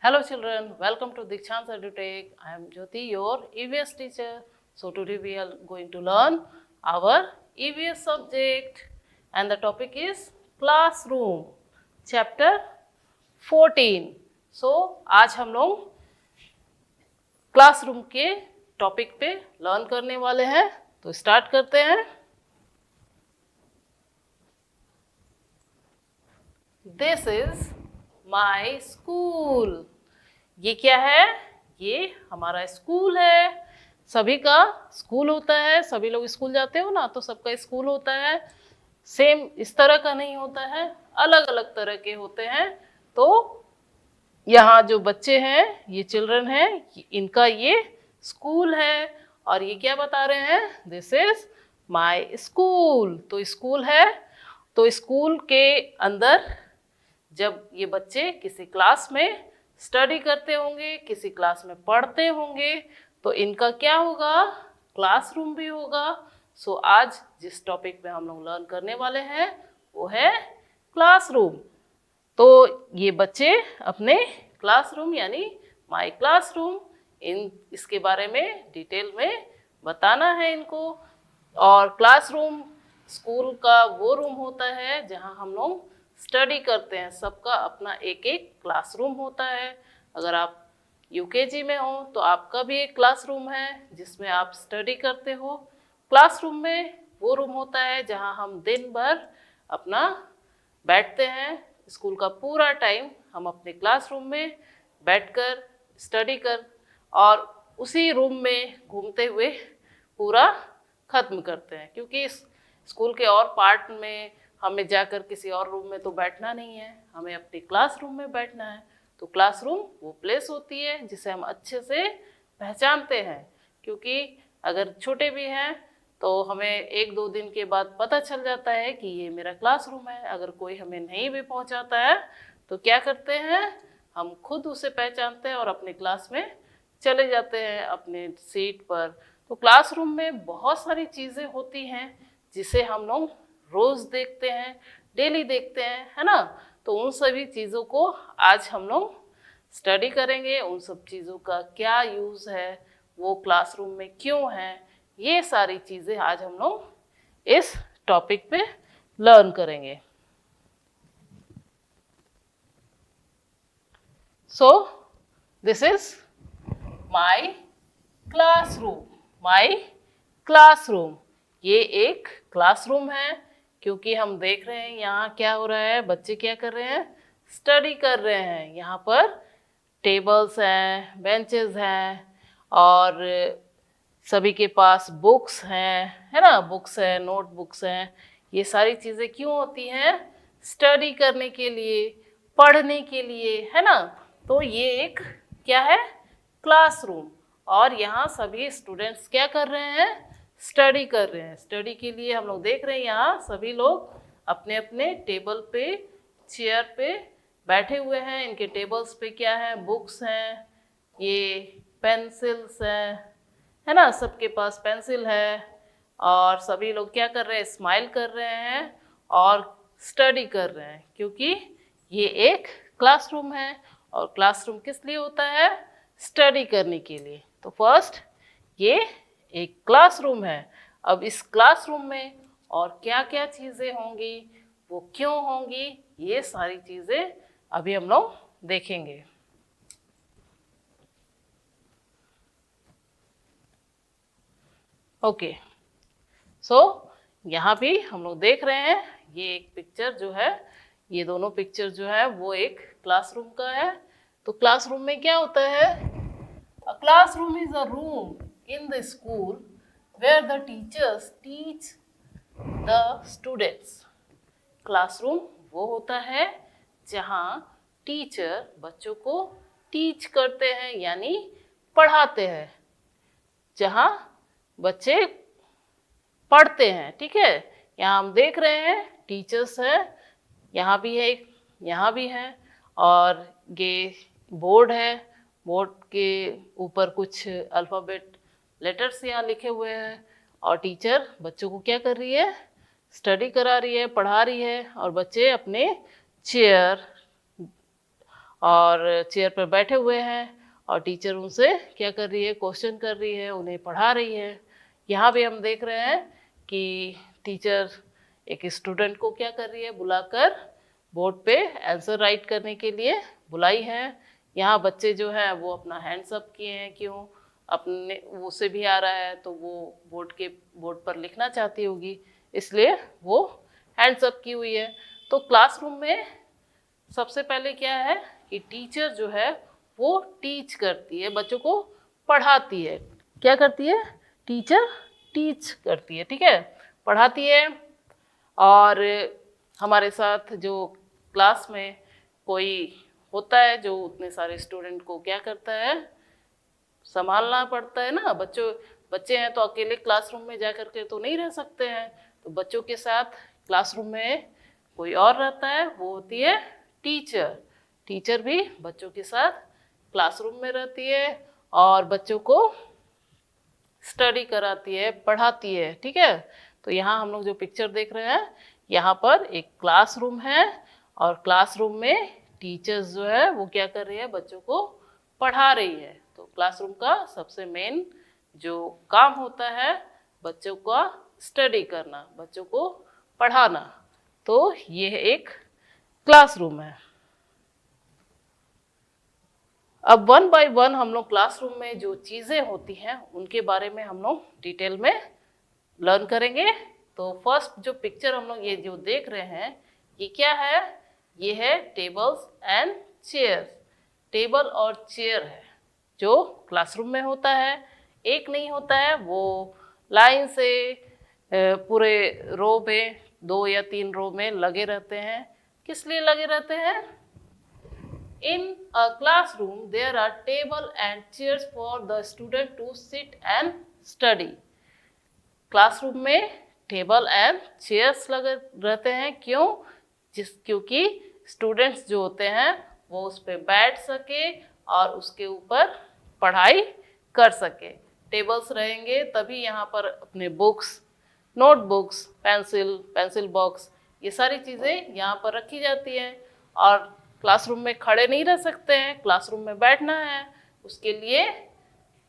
Hello children, welcome to Dikshant's EduTech. I am Jyoti, your EVS teacher. So today we are going to learn our EVS subject and the topic is classroom, chapter 14. So आज हम लोग classroom के topic पे learn करने वाले हैं, तो start करते हैं। This is my school. ये क्या है? ये हमारा स्कूल है। सभी का स्कूल होता है, सभी लोग स्कूल जाते हो ना, तो सबका स्कूल होता है। सेम इस तरह का नहीं होता है, अलग अलग तरह के होते हैं। तो यहाँ जो बच्चे हैं, ये चिल्ड्रन हैं, इनका ये स्कूल है। और ये क्या बता रहे हैं? This is my school. तो स्कूल है, तो स्कूल के अंदर जब ये बच्चे किसी क्लास में स्टडी करते होंगे, किसी क्लास में पढ़ते होंगे, तो इनका क्या होगा? क्लासरूम भी होगा। सो आज जिस टॉपिक पे हम लोग लर्न करने वाले हैं वो है क्लासरूम। तो ये बच्चे अपने क्लासरूम यानी माय क्लासरूम, इसके बारे में डिटेल में बताना है इनको। और क्लासरूम स्कूल का वो रूम होता है जहाँ हम लोग स्टडी करते हैं। सबका अपना एक एक क्लासरूम होता है। अगर आप यूकेजी में हो तो आपका भी एक क्लासरूम है जिसमें आप स्टडी करते हो। क्लासरूम में वो रूम होता है जहाँ हम दिन भर अपना बैठते हैं। स्कूल का पूरा टाइम हम अपने क्लासरूम में बैठकर स्टडी कर और उसी रूम में घूमते हुए पूरा ख़त्म करते हैं, क्योंकि इस स्कूल के और पार्ट में हमें जाकर किसी और रूम में तो बैठना नहीं है, हमें अपने क्लासरूम में बैठना है। तो क्लासरूम वो प्लेस होती है जिसे हम अच्छे से पहचानते हैं, क्योंकि अगर छोटे भी हैं तो हमें 1-2 दिन के बाद पता चल जाता है कि ये मेरा क्लासरूम है। अगर कोई हमें नहीं भी पहुंचाता है तो क्या करते हैं, हम खुद उसे पहचानते हैं और अपने क्लास में चले जाते हैं अपने सीट पर। तो क्लासरूम में बहुत सारी चीज़ें होती हैं जिसे हम लोग रोज़ देखते हैं, डेली देखते हैं, है ना। तो उन सभी चीज़ों को आज हम लोग स्टडी करेंगे। उन सब चीज़ों का क्या यूज़ है, वो क्लासरूम में क्यों है, ये सारी चीज़ें आज हम लोग इस टॉपिक पे लर्न करेंगे। So this is my classroom. My classroom, ये एक क्लासरूम है, क्योंकि हम देख रहे हैं यहाँ क्या हो रहा है। बच्चे क्या कर रहे हैं? स्टडी कर रहे हैं। यहाँ पर टेबल्स हैं, बेंचेस हैं और सभी के पास बुक्स हैं, है ना। बुक्स हैं, नोटबुक्स हैं। ये सारी चीज़ें क्यों होती हैं? स्टडी करने के लिए, पढ़ने के लिए, है ना। तो ये एक क्या है? क्लासरूम। और यहाँ सभी स्टूडेंट्स क्या कर रहे हैं? स्टडी कर रहे हैं। स्टडी के लिए हम लोग देख रहे हैं यहाँ सभी लोग अपने अपने टेबल पे, चेयर पे बैठे हुए हैं। इनके टेबल्स पे क्या है? बुक्स हैं, ये पेंसिल्स हैं, है ना। सबके पास पेंसिल है और सभी लोग क्या कर रहे हैं? स्माइल कर रहे हैं और स्टडी कर रहे हैं, क्योंकि ये एक क्लासरूम है। और क्लासरूम किस लिए होता है? स्टडी करने के लिए। तो फर्स्ट ये एक क्लासरूम है। अब इस क्लासरूम में और क्या क्या चीज़ें होंगी, वो क्यों होंगी, ये सारी चीज़ें अभी हम लोग देखेंगे। ओके, सो यहाँ भी हम लोग देख रहे हैं ये एक पिक्चर जो है, ये दोनों पिक्चर जो है वो एक क्लासरूम का है। तो क्लासरूम में क्या होता है? A classroom is a room in the school where the teachers teach the students. Classroom वो होता है जहाँ टीचर बच्चों को टीच करते हैं यानी पढ़ाते हैं, जहाँ बच्चे पढ़ते हैं। ठीक है, यहाँ हम देख रहे हैं टीचर्स हैं, यहाँ भी है, यहाँ भी है, और ये बोर्ड है। बोर्ड के ऊपर कुछ अल्फ़ाबेट लेटर्स यहाँ लिखे हुए हैं और टीचर बच्चों को क्या कर रही है? स्टडी करा रही है, पढ़ा रही है। और बच्चे अपने चेयर और चेयर पर बैठे हुए हैं और टीचर उनसे क्या कर रही है, क्वेश्चन कर रही है, उन्हें पढ़ा रही है। यहाँ भी हम देख रहे हैं कि टीचर एक स्टूडेंट को क्या कर रही है, बुलाकर बोर्ड पे आंसर राइट करने के लिए बुलाई है। यहाँ बच्चे जो है वो अपना हैंड्स अप किए हैं, क्यों, अपने उसे भी आ रहा है तो वो बोर्ड पर लिखना चाहती होगी, इसलिए वो हैंड्स अप की हुई है। तो क्लासरूम में सबसे पहले क्या है कि टीचर जो है वो टीच करती है, बच्चों को पढ़ाती है। क्या करती है, टीचर टीच करती है, ठीक है, पढ़ाती है। और हमारे साथ जो क्लास में कोई होता है जो उतने सारे स्टूडेंट को क्या करता है, संभालना पड़ता है ना। बच्चे हैं तो अकेले क्लासरूम में जा कर के तो नहीं रह सकते हैं, तो बच्चों के साथ क्लासरूम में कोई और रहता है, वो होती है टीचर। टीचर भी बच्चों के साथ क्लासरूम में रहती है और बच्चों को स्टडी कराती है, पढ़ाती है, ठीक है। तो यहाँ हम लोग जो पिक्चर देख रहे हैं, यहाँ पर एक क्लासरूम है और क्लासरूम में टीचर्स जो है वो क्या कर रही है, बच्चों को पढ़ा रही है। तो क्लासरूम का सबसे मेन जो काम होता है बच्चों का स्टडी करना, बच्चों को पढ़ाना। तो ये एक क्लासरूम है। अब 1 बाय 1 हम लोग क्लासरूम में जो चीज़ें होती हैं उनके बारे में हम लोग डिटेल में लर्न करेंगे। तो फर्स्ट जो पिक्चर हम लोग ये जो देख रहे हैं, ये क्या है, ये है टेबल्स एंड चेयर्स। टेबल और चेयर है जो क्लासरूम में होता है। एक नहीं होता है, वो लाइन से पूरे रो में 2 या 3 रो में लगे रहते हैं। किस लिए लगे रहते हैं? In a classroom, there are table and chairs for the student to sit and study. Classroom में टेबल एंड चेयर्स लगे रहते हैं, क्यों? क्योंकि स्टूडेंट्स जो होते हैं वो उस पर बैठ सके और उसके ऊपर पढ़ाई कर सके। टेबल्स रहेंगे तभी यहाँ पर अपने बुक्स, नोटबुक्स, पेंसिल बॉक्स, ये सारी चीज़ें यहाँ पर रखी जाती हैं। और क्लासरूम में खड़े नहीं रह सकते हैं, क्लासरूम में बैठना है, उसके लिए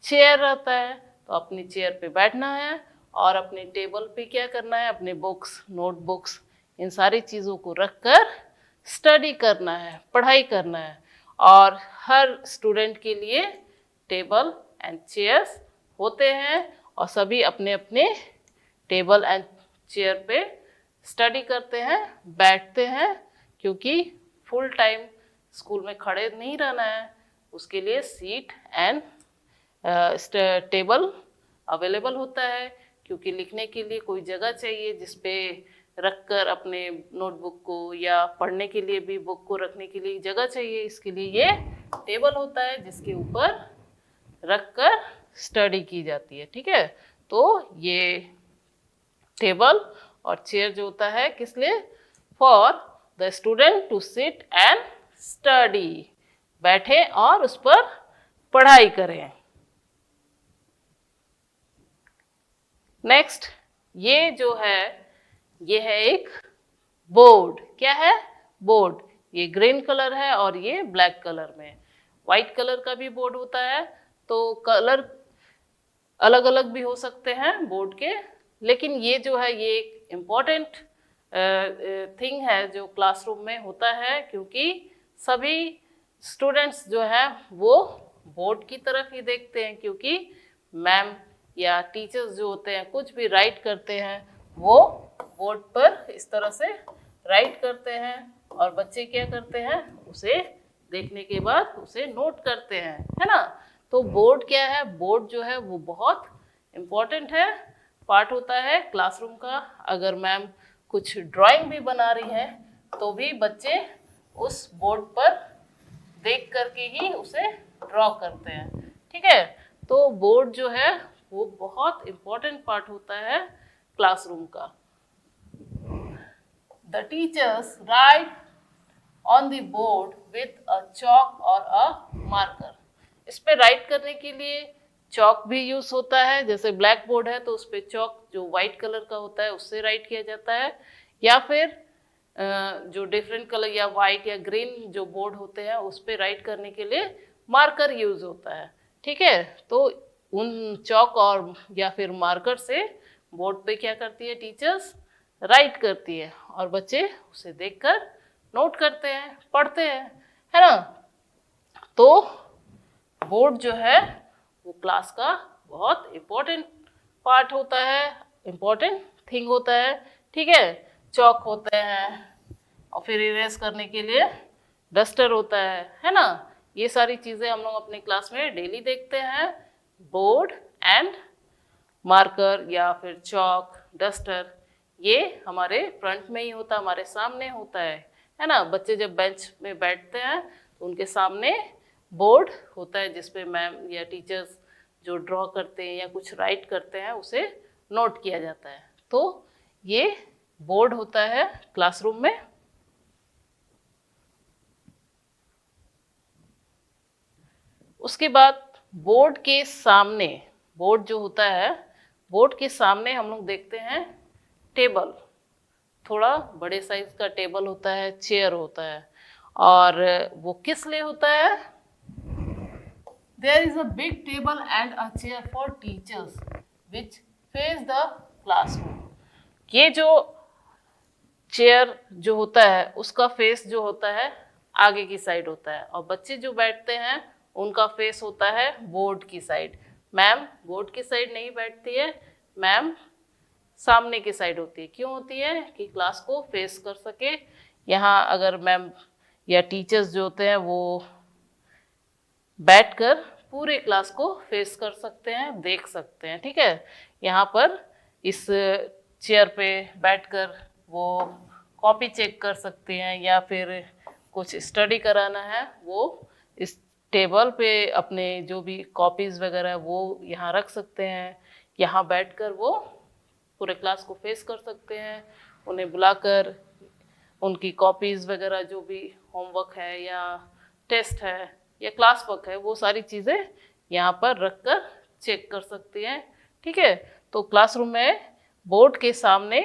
चेयर रहता है। तो अपनी चेयर पे बैठना है और अपने टेबल पे क्या करना है, अपने बुक्स, नोटबुक्स, इन सारी चीज़ों को रखकर स्टडी करना है, पढ़ाई करना है। और हर स्टूडेंट के लिए टेबल एंड चेयर्स होते हैं और सभी अपने अपने टेबल एंड चेयर पे स्टडी करते हैं, बैठते हैं, क्योंकि फुल टाइम स्कूल में खड़े नहीं रहना है, उसके लिए सीट एंड टेबल अवेलेबल होता है। क्योंकि लिखने के लिए कोई जगह चाहिए जिस पे रखकर अपने नोटबुक को, या पढ़ने के लिए भी बुक को रखने के लिए जगह चाहिए, इसके लिए ये टेबल होता है जिसके ऊपर रखकर स्टडी की जाती है, ठीक है। तो ये टेबल और चेयर जो होता है किस लिए? For the student to sit and study, बैठे और उस पर पढ़ाई करें। नेक्स्ट, ये जो है ये है एक बोर्ड। क्या है? बोर्ड। ये ग्रीन कलर है और ये ब्लैक कलर में। वाइट कलर का भी बोर्ड होता है, तो कलर अलग अलग भी हो सकते हैं बोर्ड के, लेकिन ये जो है ये एक इम्पॉर्टेंट थिंग है जो क्लासरूम में होता है, क्योंकि सभी स्टूडेंट्स जो है वो बोर्ड की तरफ ही देखते हैं। क्योंकि मैम या टीचर्स जो होते हैं कुछ भी राइट करते हैं वो बोर्ड पर इस तरह से राइट करते हैं और बच्चे क्या करते हैं, उसे देखने के बाद उसे नोट करते हैं, है ना। तो बोर्ड क्या है? बोर्ड जो है वो बहुत इम्पोर्टेंट है, पार्ट होता है क्लासरूम का। अगर मैम कुछ ड्राइंग भी बना रही है तो भी बच्चे उस बोर्ड पर देख करके ही उसे ड्रॉ करते हैं, ठीक है। तो बोर्ड जो है वो बहुत इम्पोर्टेंट पार्ट होता है क्लासरूम का। The teachers right on the board with a chalk और अ मार्कर। इस पे राइट करने के लिए चॉक भी यूज होता है, जैसे ब्लैक बोर्ड है तो उस पे चॉक जो वाइट कलर का होता है उससे राइट किया जाता है, या फिर जो डिफरेंट कलर या वाइट या ग्रीन जो बोर्ड होते हैं उस पर राइट करने के लिए मार्कर यूज होता है। ठीक है, तो उन चौक और या फिर मार्कर से बोर्ड पे क्या करती है टीचर्स, राइट करती है और बच्चे उसे देखकर नोट करते हैं, पढ़ते हैं, है ना। तो बोर्ड जो है वो क्लास का बहुत इम्पोर्टेंट पार्ट होता है, इम्पोर्टेंट थिंग होता है। ठीक है, चौक होते हैं और फिर इरेज करने के लिए डस्टर होता है ना। ये सारी चीज़ें हम लोग अपने क्लास में डेली देखते हैं। बोर्ड एंड मार्कर या फिर चौक, डस्टर, ये हमारे फ्रंट में ही होता है, हमारे सामने होता है ना। बच्चे जब बेंच में बैठते हैं तो उनके सामने बोर्ड होता है जिसपे मैम या टीचर्स जो ड्रॉ करते हैं या कुछ राइट करते हैं उसे नोट किया जाता है। तो ये बोर्ड होता है क्लासरूम में। उसके बाद बोर्ड के सामने, बोर्ड जो होता है, बोर्ड के सामने हम लोग देखते हैं टेबल। थोड़ा बड़े साइज का टेबल होता है, चेयर होता है, और वो किस लिए होता है? There is a big table and a chair for teachers which face the classroom. ये जो चेयर जो होता है उसका फेस जो होता है आगे की साइड होता है, और बच्चे जो बैठते हैं उनका फेस होता है बोर्ड की साइड। मैम बोर्ड की साइड नहीं बैठती है, मैम सामने की साइड होती है। क्यों होती है? कि क्लास को फेस कर सके। यहाँ अगर मैम या टीचर्स जो होते हैं वो बैठकर पूरे क्लास को फेस कर सकते हैं, देख सकते हैं। ठीक है, यहाँ पर इस चेयर पे बैठकर वो कॉपी चेक कर सकते हैं या फिर कुछ स्टडी कराना है वो इस टेबल पे अपने जो भी कॉपीज़ वगैरह वो यहाँ रख सकते हैं। यहाँ बैठकर वो पूरे क्लास को फेस कर सकते हैं। उन्हें बुलाकर उनकी कॉपीज़ वगैरह जो भी होमवर्क है या टेस्ट है या क्लास वर्क है वो सारी चीज़ें यहाँ पर रख कर चेक कर सकती हैं। ठीक है, तो क्लासरूम में बोर्ड के सामने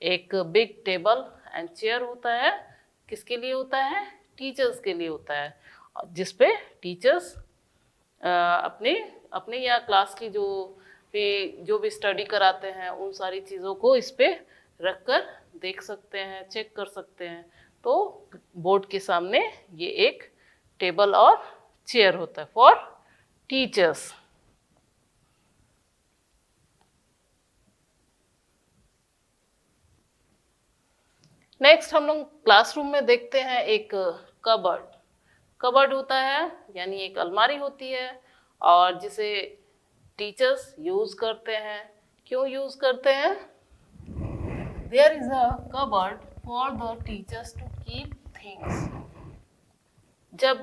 एक बिग टेबल एंड चेयर होता है। किसके लिए होता है? टीचर्स के लिए होता है, जिस पे टीचर्स अपने अपने या क्लास की जो भी स्टडी कराते हैं उन सारी चीज़ों को इस पे रख कर देख सकते हैं, चेक कर सकते हैं। तो बोर्ड के सामने ये एक टेबल और चेयर होता है फॉर टीचर्स। नेक्स्ट हम लोग क्लासरूम में देखते हैं एक कबर्ड। कबर्ड होता है यानी एक अलमारी होती है और जिसे टीचर्स यूज करते हैं। क्यों यूज करते हैं? There is a cupboard for the teachers to keep things. जब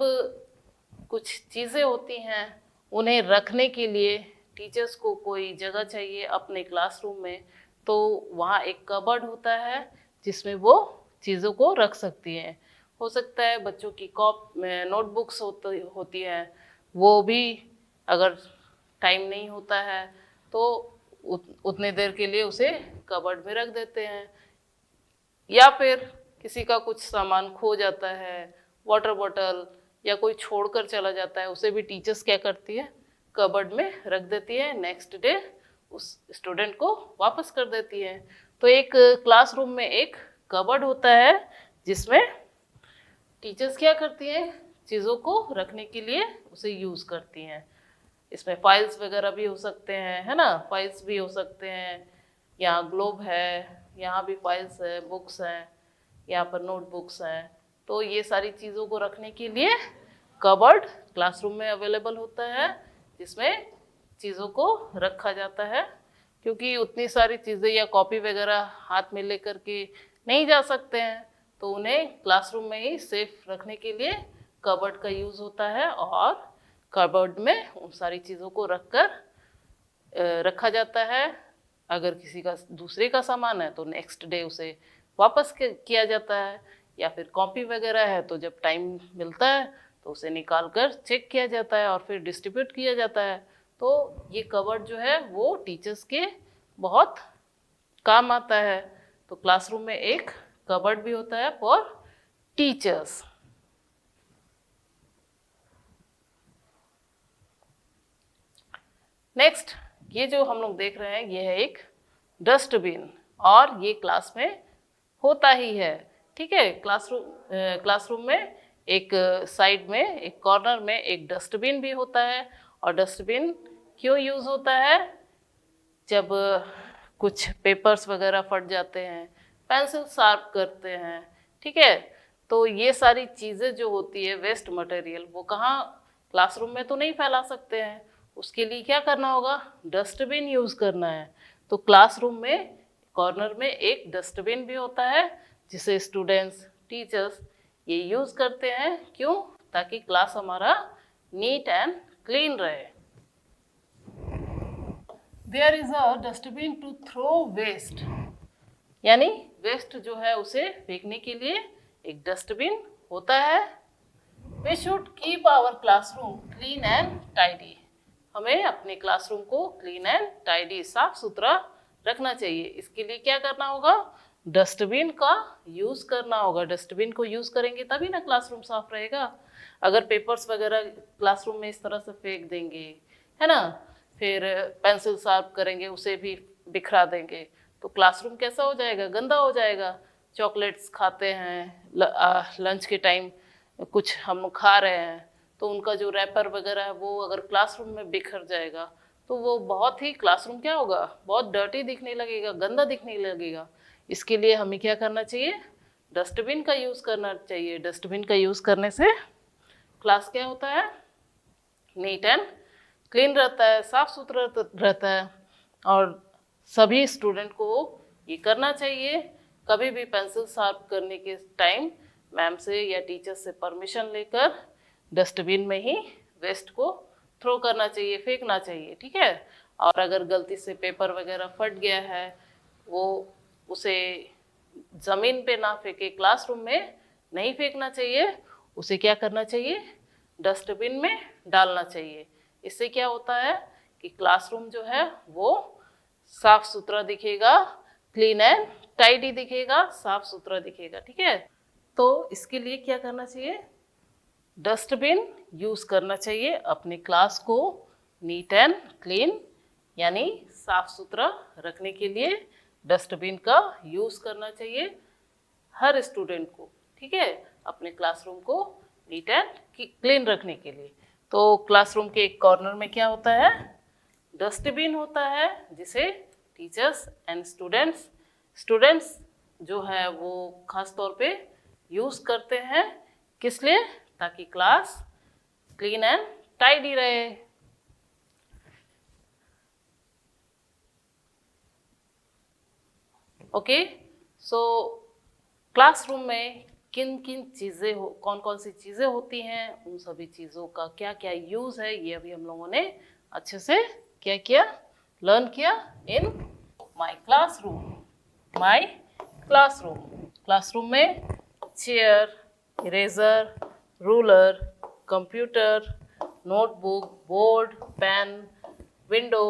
कुछ चीज़ें होती हैं उन्हें रखने के लिए टीचर्स को कोई जगह चाहिए अपने क्लासरूम में, तो वहाँ एक कबर्ड होता है जिसमें वो चीज़ों को रख सकती हैं। हो सकता है बच्चों की नोटबुक्स होती हैं, वो भी अगर टाइम नहीं होता है तो उतने देर के लिए उसे कबर्ड में रख देते हैं। या फिर किसी का कुछ सामान खो जाता है, वाटर बॉटल या कोई छोड़कर चला जाता है, उसे भी टीचर्स क्या करती है? कबर्ड में रख देती है। नेक्स्ट डे उस स्टूडेंट को वापस कर देती है। तो एक क्लासरूम में एक कबर्ड होता है जिसमें टीचर्स क्या करती हैं? चीज़ों को रखने के लिए उसे यूज़ करती हैं। इसमें फाइल्स वगैरह भी हो सकते हैं, है ना, फाइल्स भी हो सकते हैं। यहाँ ग्लोब है, यहाँ भी फाइल्स है, बुक्स हैं, यहाँ पर नोटबुक्स हैं। तो ये सारी चीज़ों को रखने के लिए कबर्ड क्लासरूम में अवेलेबल होता है जिसमें चीज़ों को रखा जाता है। क्योंकि उतनी सारी चीज़ें या कॉपी वगैरह हाथ में लेकर के नहीं जा सकते हैं, तो उन्हें क्लासरूम में ही सेफ रखने के लिए कबर्ड का यूज़ होता है और कबर्ड में उन सारी चीज़ों को रखा जाता है। अगर किसी का दूसरे का सामान है तो नेक्स्ट डे उसे वापस किया जाता है, या फिर कॉपी वगैरह है तो जब टाइम मिलता है तो उसे निकाल कर चेक किया जाता है और फिर डिस्ट्रीब्यूट किया जाता है। तो ये कबर्ड जो है वो टीचर्स के बहुत काम आता है। तो क्लासरूम में एक कबर्ड भी होता है फॉर टीचर्स। नेक्स्ट, ये जो हम लोग देख रहे हैं ये है एक डस्टबिन, और ये क्लास में होता ही है। ठीक है, क्लासरूम में एक साइड में, एक कॉर्नर में एक डस्टबिन भी होता है। और डस्टबिन क्यों यूज़ होता है? जब कुछ पेपर्स वगैरह फट जाते हैं, पेंसिल शार्प करते हैं, ठीक है, तो ये सारी चीज़ें जो होती है वेस्ट मटेरियल, वो कहाँ, क्लासरूम में तो नहीं फैला सकते हैं। उसके लिए क्या करना होगा? डस्टबिन यूज़ करना है। तो क्लासरूम में कॉर्नर में एक डस्टबिन भी होता है जिसे स्टूडेंट्स, टीचर्स ये यूज़ करते हैं। क्यों? ताकि क्लास हमारा नीट एंड क्लीन रहे। There is a dustbin to throw waste, यानी वेस्ट जो है उसे फेंकने के लिए एक डस्टबिन होता है। We should keep our classroom clean and tidy, हमें अपने क्लासरूम को क्लीन एंड टाइडी, साफ सुथरा रखना चाहिए। इसके लिए क्या करना होगा? डस्टबिन का यूज़ करना होगा। डस्टबिन को यूज़ करेंगे तभी ना क्लासरूम साफ रहेगा। अगर पेपर्स वगैरह क्लासरूम में इस तरह से फेंक देंगे, है ना, फिर पेंसिल शार्प करेंगे उसे भी बिखरा देंगे, तो क्लासरूम कैसा हो जाएगा? गंदा हो जाएगा। चॉकलेट्स खाते हैं लंच के टाइम, कुछ हम खा रहे हैं, तो उनका जो रैपर वगैरह है वो अगर क्लासरूम में बिखर जाएगा तो वो बहुत ही, क्लासरूम क्या होगा? बहुत डर्टी दिखने लगेगा, गंदा दिखने लगेगा। इसके लिए हमें क्या करना चाहिए? डस्टबिन का यूज़ करना चाहिए। डस्टबिन का यूज़ करने से क्लास क्या होता है? नीट एंड क्लीन रहता है, साफ सुथरा रहता है। और सभी स्टूडेंट को ये करना चाहिए। कभी भी पेंसिल शार्प करने के टाइम मैम से या टीचर से परमिशन लेकर डस्टबिन में ही वेस्ट को थ्रो करना चाहिए, फेंकना चाहिए। ठीक है, और अगर गलती से पेपर वगैरह फट गया है, वो उसे ज़मीन पे ना फेंके, क्लासरूम में नहीं फेंकना चाहिए, उसे क्या करना चाहिए? डस्टबिन में डालना चाहिए। इससे क्या होता है कि क्लासरूम जो है वो साफ सुथरा दिखेगा, क्लीन एंड टाइडी दिखेगा, साफ सुथरा दिखेगा। ठीक है, तो इसके लिए क्या करना चाहिए? डस्टबिन यूज़ करना चाहिए। अपने क्लास को नीट एंड क्लीन यानी साफ सुथरा रखने के लिए डस्टबिन का यूज़ करना चाहिए हर स्टूडेंट को। ठीक है, अपने क्लासरूम को नीट एंड क्लीन रखने के लिए। तो क्लासरूम के एक कॉर्नर में क्या होता है? डस्टबिन होता है, जिसे टीचर्स एंड स्टूडेंट्स जो है वो खास तौर पे यूज़ करते हैं। किस लिए? ताकि क्लास क्लीन एंड टाइडी रहे। ओके, सो क्लासरूम में किन किन चीज़ें कौन कौन सी चीज़ें होती हैं, उन सभी चीज़ों का क्या क्या यूज़ है, ये अभी हम लोगों ने अच्छे से क्या किया, लर्न किया इन माय क्लासरूम। क्लासरूम में chair, eraser, ruler, computer, notebook, board, pen, window,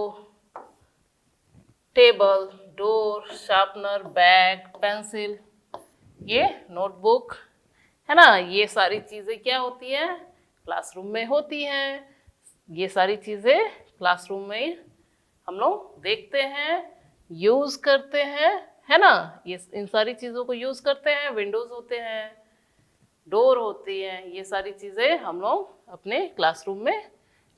table, door, sharpener, bag, pencil, ये नोटबुक, है ना, ये सारी चीज़ें क्या होती हैं? क्लासरूम में होती हैं। ये सारी चीज़ें क्लासरूम में हम लोग देखते हैं, यूज़ करते हैं, है ना, ये इन सारी चीज़ों को यूज़ करते हैं। विंडोज़ होते हैं, डोर होती हैं, ये सारी चीज़ें हम लोग अपने क्लासरूम में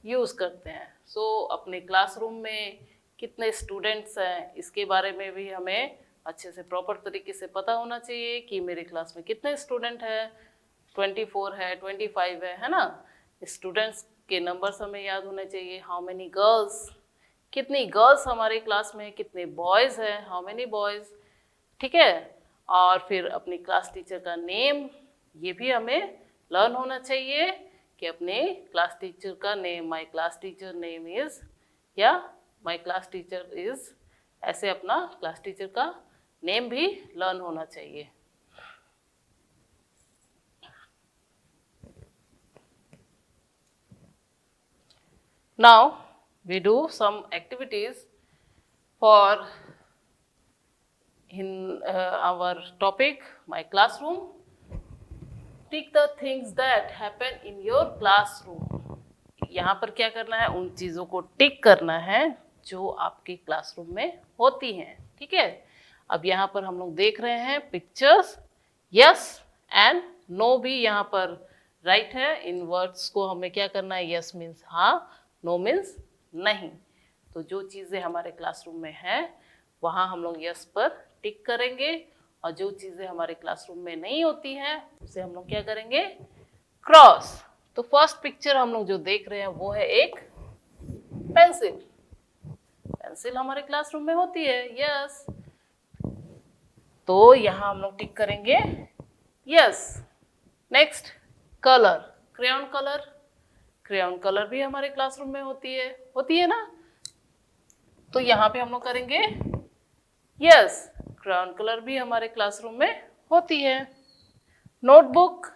यूज़ करते हैं। सो अपने क्लासरूम में कितने स्टूडेंट्स हैं, इसके बारे में भी हमें अच्छे से प्रॉपर तरीके से पता होना चाहिए कि मेरे क्लास में कितने स्टूडेंट हैं, 24 है, 25 है ना। स्टूडेंट्स के नंबर्स हमें याद होने चाहिए। हाउ मेनी गर्ल्स, कितनी गर्ल्स हमारे क्लास में, कितने बॉयज़ हैं, हाउ मेनी बॉयज़। ठीक है, और फिर अपनी क्लास टीचर का नेम, ये भी हमें लर्न होना चाहिए कि अपने क्लास टीचर का name, my class teacher name is, या माय क्लास टीचर इज़, ऐसे अपना क्लास टीचर का नेम भी लर्न होना चाहिए। Now we do some activities for in our topic, my classroom. Tick the things that happen in your classroom. यहाँ पर क्या करना है, उन चीज़ों को टिक करना है जो आपके क्लासरूम में होती हैं, ठीक है। अब यहाँ पर हम लोग देख रहे हैं पिक्चर्स, यस एंड नो भी यहाँ पर राइट है। इन वर्ड्स को हमें क्या करना है, यस मीन्स हाँ, नो मीन्स नहीं। तो जो चीज़ें हमारे क्लासरूम में हैं वहाँ हम लोग यस पर टिक करेंगे, और जो चीज़ें हमारे क्लासरूम में नहीं होती हैं उसे हम लोग क्या करेंगे, क्रॉस। तो फर्स्ट पिक्चर हम लोग जो देख रहे हैं वो है एक पेंसिल। पेंसिल हमारे क्लासरूम में होती है, यस। तो यहाँ हम लोग टिक करेंगे yes. Next colour, crayon colour. Crayon colour भी हमारे क्लासरूम में होती है ना। तो यहाँ पे हम लोग करेंगे यस, क्रेयॉन कलर भी हमारे क्लासरूम में होती है। नोटबुक,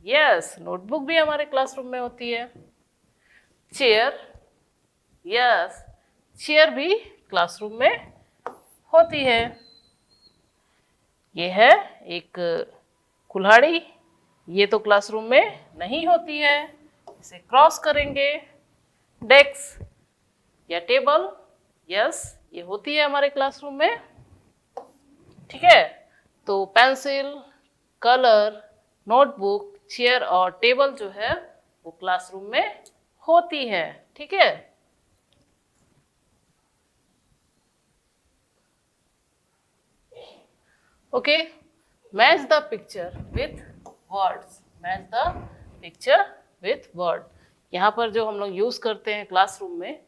यस, नोटबुक भी हमारे क्लासरूम में होती है। चेयर, यस, चेयर भी क्लासरूम में होती है। ये है एक कुल्हाड़ी, ये तो क्लासरूम में नहीं होती है, इसे क्रॉस करेंगे। डेस्क या टेबल, यस, ये होती है हमारे क्लासरूम में, ठीक है। तो पेंसिल, कलर, नोटबुक, चेयर और टेबल जो है वो क्लासरूम में होती है, ठीक है। Okay, match the picture with words. Match the picture with word. यहाँ पर जो हम लोग यूज़ करते हैं क्लासरूम में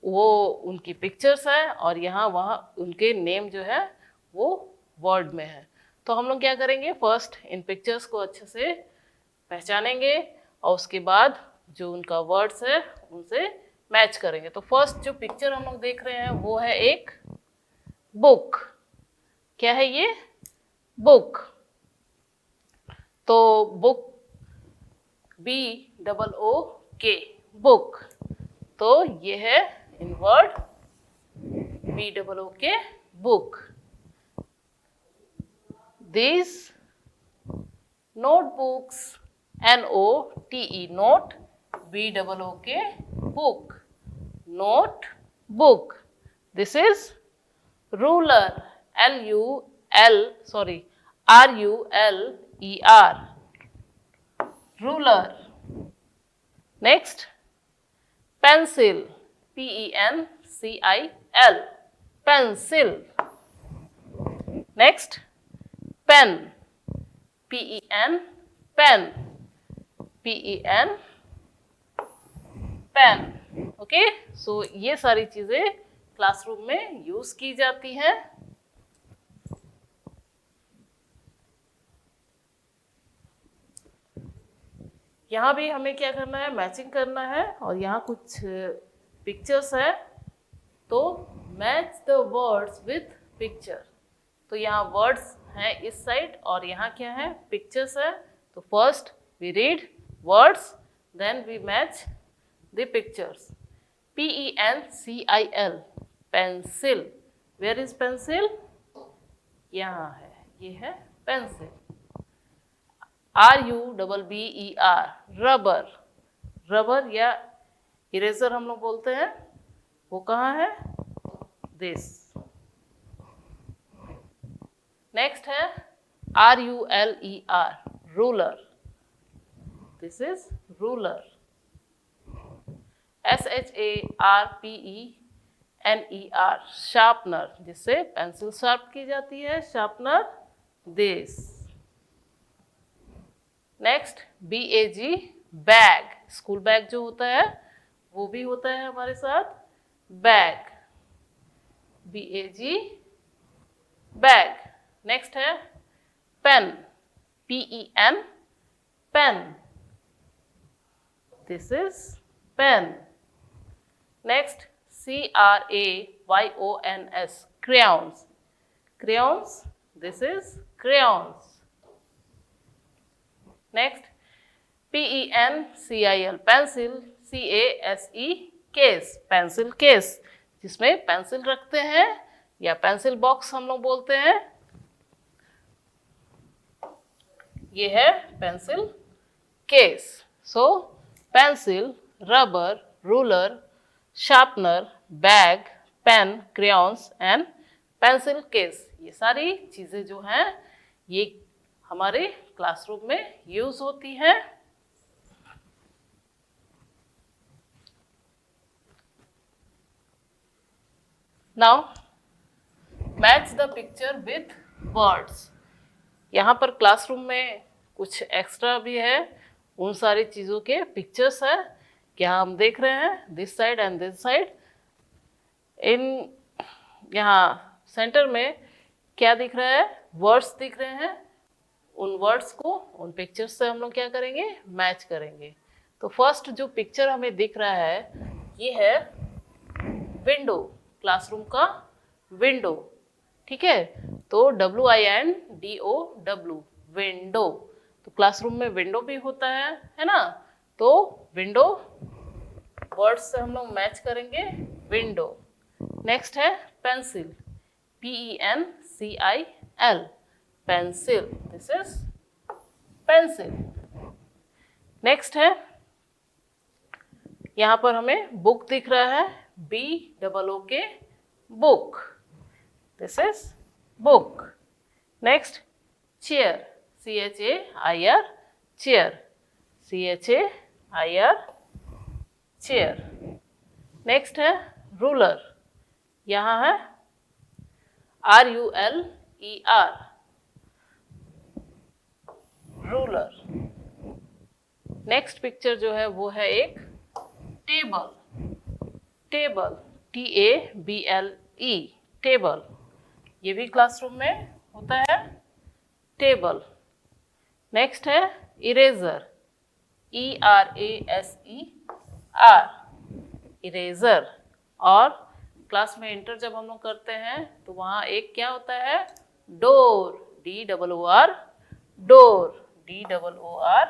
वो उनकी पिक्चर्स है, और यहाँ वहाँ उनके नेम जो है वो वर्ड में है। तो हम लोग क्या करेंगे, फर्स्ट इन पिक्चर्स को अच्छे से पहचानेंगे और उसके बाद जो उनका वर्ड्स है उनसे मैच करेंगे। तो फर्स्ट जो पिक्चर हम लोग देख रहे हैं वो है एक बुक। क्या है ये, बुक। तो बुक BOOK, बुक। तो ये है in word BOOK, book. These notebooks, NOTE, note, BOOK, book, note, book. This is ruler, RULER, ruler. Next, pencil, PENCIL, pencil. Next, pen, PEN, pen, PEN, pen. Okay, so ये सारी चीजें classroom में use की जाती हैं। यहाँ भी हमें क्या करना है, मैचिंग करना है, और यहाँ कुछ पिक्चर्स है तो match the words with picture. तो यहाँ वर्ड्स हैं इस साइड और यहाँ क्या है, पिक्चर्स है। तो first we read words, then we match the pictures. PENCIL, pencil. Where is pencil, यहाँ है, ये है पेंसिल। RUBBER, rubber. रबर या इरेजर हम लोग बोलते हैं, वो कहाँ है, दिस। नेक्स्ट है RULER, ruler. This is ruler. SHARPENER, sharpener, जिससे पेंसिल शार्प की जाती है, sharpener, this. Next BAG, bag. School bag जो होता है वो भी होता है हमारे साथ, बैग, BAG, बैग। नेक्स्ट है pen, PEN, pen, this is pen. Next CRAYONS, crayons, crayons, this is crayons. Next PENCIL, pencil, CASE, case, pencil case, जिसमें पेंसिल रखते हैं या पेंसिल बॉक्स हम लोग बोलते हैं, ये है pencil case. So pencil, rubber, ruler, sharpener, bag, pen, crayons and pencil case, ये सारी चीज़ें जो हैं ये हमारे क्लासरूम में यूज होती हैं। Now match the picture with words. यहाँ पर क्लासरूम में कुछ एक्स्ट्रा भी है, उन सारी चीज़ों के पिक्चर्स है। क्या हम देख रहे हैं, this side and this side. In यहाँ सेंटर में क्या दिख रहा है, वर्ड्स दिख रहे हैं। उन वर्ड्स को उन पिक्चर्स से हम लोग क्या करेंगे, मैच करेंगे। तो फर्स्ट जो पिक्चर हमें दिख रहा है ये है विंडो, क्लासरूम का विंडो। ठीक है, तो WINDO, विंडो। तो क्लासरूम में विंडो भी होता है ना। तो विंडो वर्ड से हम लोग मैच करेंगे, विंडो। नेक्स्ट है pencil, PENCIL, pencil, this is pencil. Next है, यहाँ पर हमें बुक दिख रहा है, BOOK, book, this is book. Next chair, CHAIR, chair, CHAIR, chair. Next है रूलर, यहाँ है RULER, रूलर। नेक्स्ट पिक्चर जो है वो है एक टेबल, टेबल, TABLE, टेबल। ये भी क्लासरूम में होता है, टेबल। नेक्स्ट है इरेजर, ERASER, इरेजर। और क्लास में इंटर जब हम लोग करते हैं तो वहाँ एक क्या होता है, door, DOOR, door, DOOR,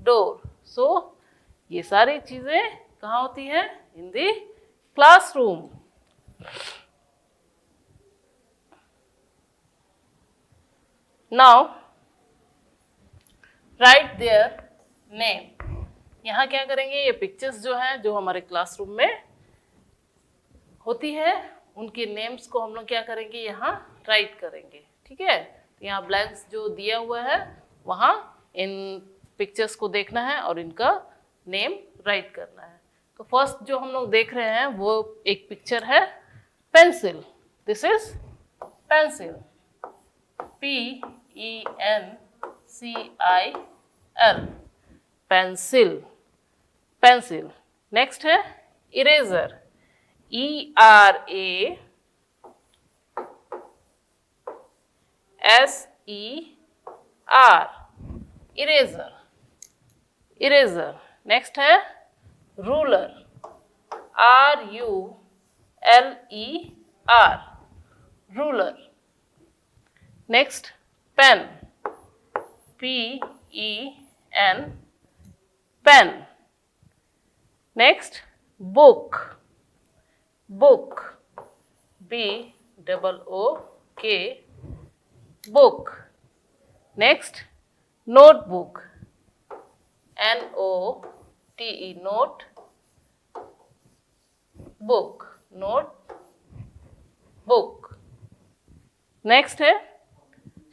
door. So ये सारी चीज़ें कहाँ होती हैं, in the classroom. Now write their name. यहाँ क्या करेंगे, ये पिक्चर्स जो हैं जो हमारे क्लासरूम में होती है उनके नेम्स को हम लोग क्या करेंगे, यहाँ राइट करेंगे। ठीक है, तो यहाँ ब्लैंक्स जो दिया हुआ है वहाँ इन पिक्चर्स को देखना है और इनका नेम राइट करना है। तो फर्स्ट जो हम लोग देख रहे हैं वो एक पिक्चर है pencil, this is pencil, PENCIL, pencil, pencil. Next है eraser, ERASER, eraser, eraser. Next है ruler, RULER, ruler. Next pen, PEN, pen. Next book, book, BOOK, book. Next notebook, NOTE, note, book, note book. Next है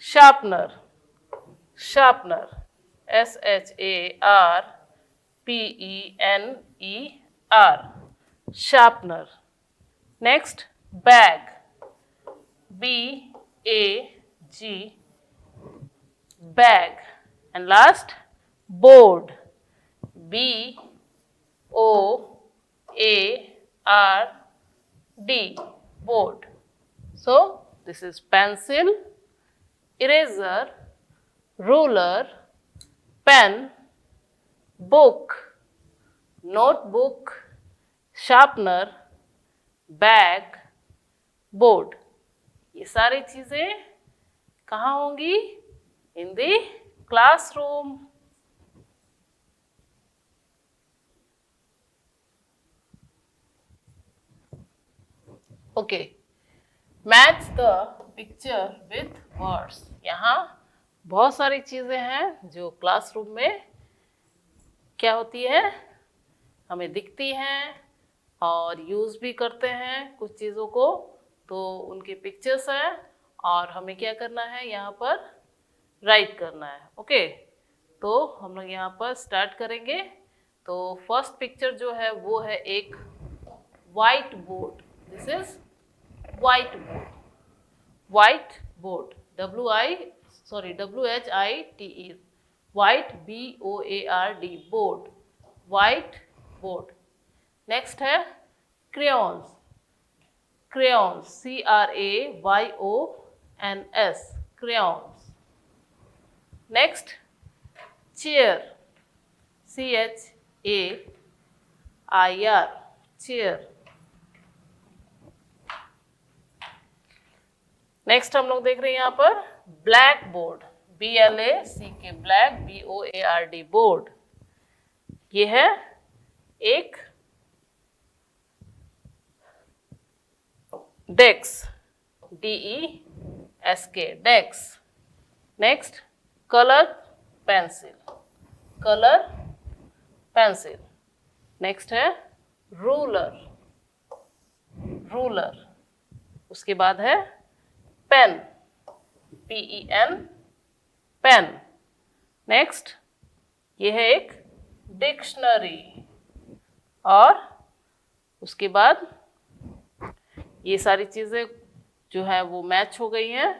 sharpener, sharpener, SHARPENER, sharpener. Next bag, BAG, bag. And last board, BOARD, board. So this is pencil, eraser, ruler, pen, book, notebook, sharpener, bag, board. ये सारी चीजें कहाँ होंगी, in the classroom. Okay, match the picture with words. यहाँ बहुत सारी चीज़ें हैं जो क्लासरूम में क्या होती है, हमें दिखती हैं और यूज़ भी करते हैं कुछ चीज़ों को, तो उनके पिक्चर्स हैं और हमें क्या करना है, यहाँ पर राइट करना है। ओके, तो हम लोग यहाँ पर स्टार्ट करेंगे। तो फर्स्ट पिक्चर जो है वो है एक white board. This is white board, white board, WHITE, white BOARD, board, white board. Next है crayons, crayons, CRAYONS, crayons. Next, chair, CHAIR, chair. Next हम लोग देख रहे हैं यहाँ पर black board, BLACK, black BOARD, board. ये है एक desk, DESK, desk. Next colour pencil, colour pencil. Next है रूलर, रूलर। उसके बाद है पेन, PEN, पेन। नेक्स्ट ये है एक डिक्शनरी, और उसके बाद ये सारी चीज़ें जो है वो मैच हो गई हैं।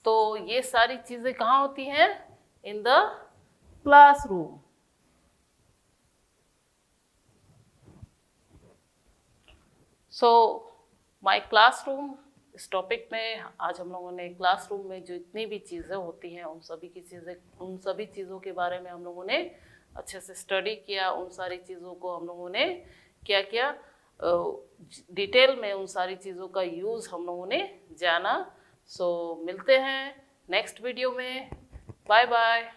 तो ये सारी चीज़ें कहाँ होती हैं, in the classroom. So my classroom, इस टॉपिक में आज हम लोगों ने क्लासरूम में जो इतनी भी चीज़ें होती हैं उन सभी चीज़ों के बारे में हम लोगों ने अच्छे से स्टडी किया। उन सारी चीज़ों को हम लोगों ने क्या किया, डिटेल में उन सारी चीज़ों का यूज़ हम लोगों ने जाना। सो मिलते हैं नेक्स्ट वीडियो में। Bye bye.